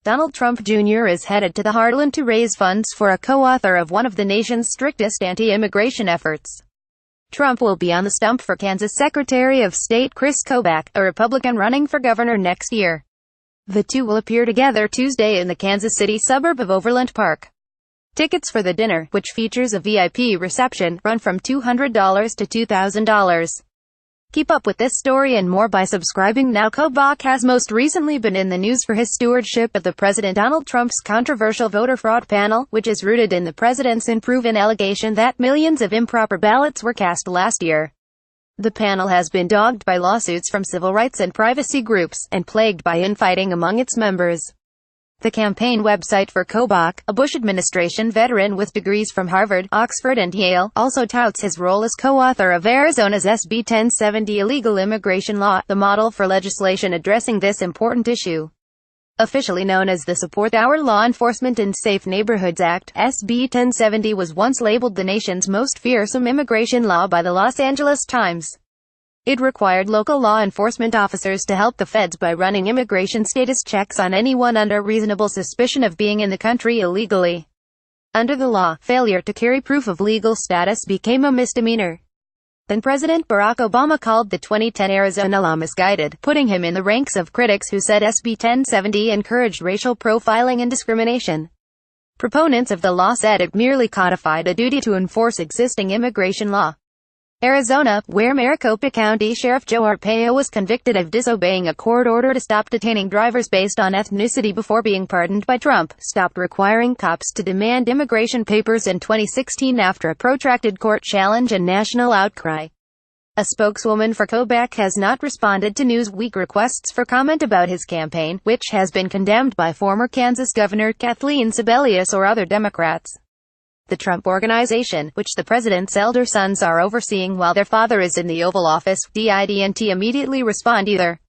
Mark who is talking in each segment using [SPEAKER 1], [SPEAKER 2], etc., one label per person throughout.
[SPEAKER 1] Donald Trump Jr. is headed to the heartland to raise funds for a co-author of one of the nation's strictest anti-immigration efforts. Trump will be on the stump for Kansas Secretary of State Kris, a Republican running for governor next year. The two will appear together Tuesday in the Kansas City suburb of Overland Park. Tickets for the dinner, which features a VIP reception, run from $200 to $2,000. Keep up with this story and more by subscribing now. Kobach has most recently been in the news for his stewardship of the President Donald Trump's controversial voter fraud panel, which is rooted in the president's unproven allegation that millions of improper ballots were cast last year. The panel has been dogged by lawsuits from civil rights and privacy groups, and plagued by infighting among its members. The campaign website for Kobach, a Bush administration veteran with degrees from Harvard, Oxford and Yale, also touts his role as co-author of Arizona's SB 1070 illegal immigration law, the model for legislation addressing this important issue. Officially known as the Support Our Law Enforcement and Safe Neighborhoods Act, SB 1070 was once labeled the nation's most fearsome immigration law by the Los Angeles Times. It required local law enforcement officers to help the feds by running immigration status checks on anyone under reasonable suspicion of being in the country illegally. Under the law, failure to carry proof of legal status became a misdemeanor. Then President Barack Obama called the 2010 Arizona law misguided, putting him in the ranks of critics who said SB 1070 encouraged racial profiling and discrimination. Proponents of the law said it merely codified a duty to enforce existing immigration law. Arizona, where Maricopa County Sheriff Joe Arpaio was convicted of disobeying a court order to stop detaining drivers based on ethnicity before being pardoned by Trump, stopped requiring cops to demand immigration papers in 2016 after a protracted court challenge and national outcry. A spokeswoman for Kobach has not responded to Newsweek requests for comment about his campaign, which has been condemned by former Kansas Governor Kathleen Sebelius or other Democrats. The Trump Organization, which the president's elder sons are overseeing while their father is in the Oval Office, didn't immediately respond either.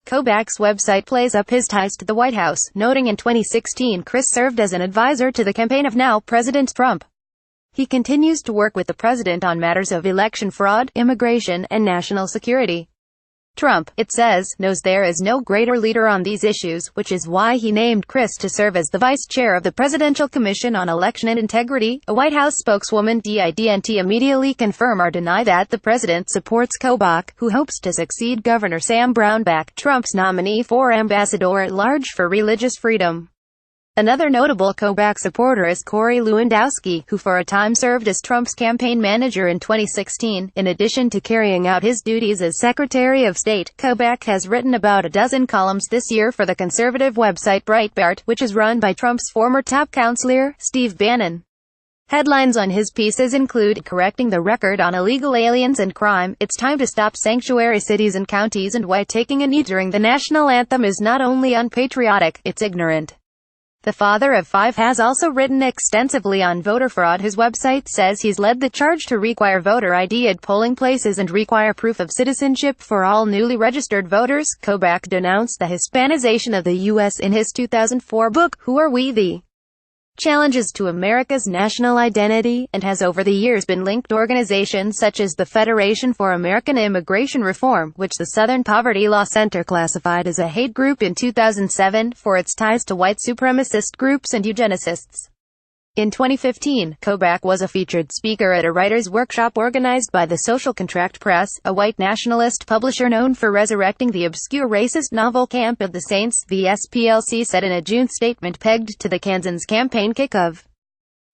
[SPEAKER 1] Kobach's website plays up his ties to the White House, noting in 2016 Kris served as an advisor to the campaign of now President Trump. He continues to work with the president on matters of election fraud, immigration, and national security. Trump, it says, knows there is no greater leader on these issues, which is why he named Kris to serve as the vice chair of the Presidential Commission on Election and Integrity. A White House spokeswoman didn't immediately confirm or deny that the president supports Kobach, who hopes to succeed Governor Sam Brownback, Trump's nominee for Ambassador-at-Large for Religious Freedom. Another notable Kobach supporter is Corey Lewandowski, who for a time served as Trump's campaign manager in 2016. In addition to carrying out his duties as Secretary of State, Kobach has written about a dozen columns this year for the conservative website Breitbart, which is run by Trump's former top counselor, Steve Bannon. Headlines on his pieces include, Correcting the Record on Illegal Aliens and Crime, It's Time to Stop Sanctuary Cities and Counties, and Why Taking a Knee During the National Anthem is Not Only Unpatriotic, It's Ignorant. The father of five has also written extensively on voter fraud. His website says he's led the charge to require voter ID at polling places and require proof of citizenship for all newly registered voters. Kobach denounced the Hispanization of the U.S. in his 2004 book, Who Are We? The Challenges to America's National Identity, and has over the years been linked to organizations such as the Federation for American Immigration Reform, which the Southern Poverty Law Center classified as a hate group in 2007 for its ties to white supremacist groups and eugenicists. In 2015, Kobach was a featured speaker at a writers' workshop organized by the Social Contract Press, a white nationalist publisher known for resurrecting the obscure racist novel Camp of the Saints, the SPLC said in a June statement pegged to the Kansas campaign kickoff.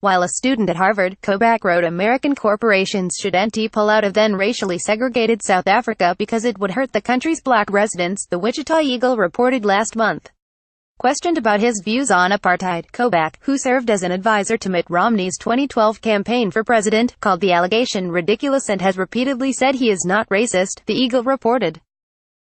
[SPEAKER 1] While a student at Harvard, Kobach wrote American corporations should pull out of then racially segregated South Africa because it would hurt the country's black residents, the Wichita Eagle reported last month. Questioned about his views on apartheid, Kobach, who served as an advisor to Mitt Romney's 2012 campaign for president, called the allegation ridiculous and has repeatedly said he is not racist, the Eagle reported.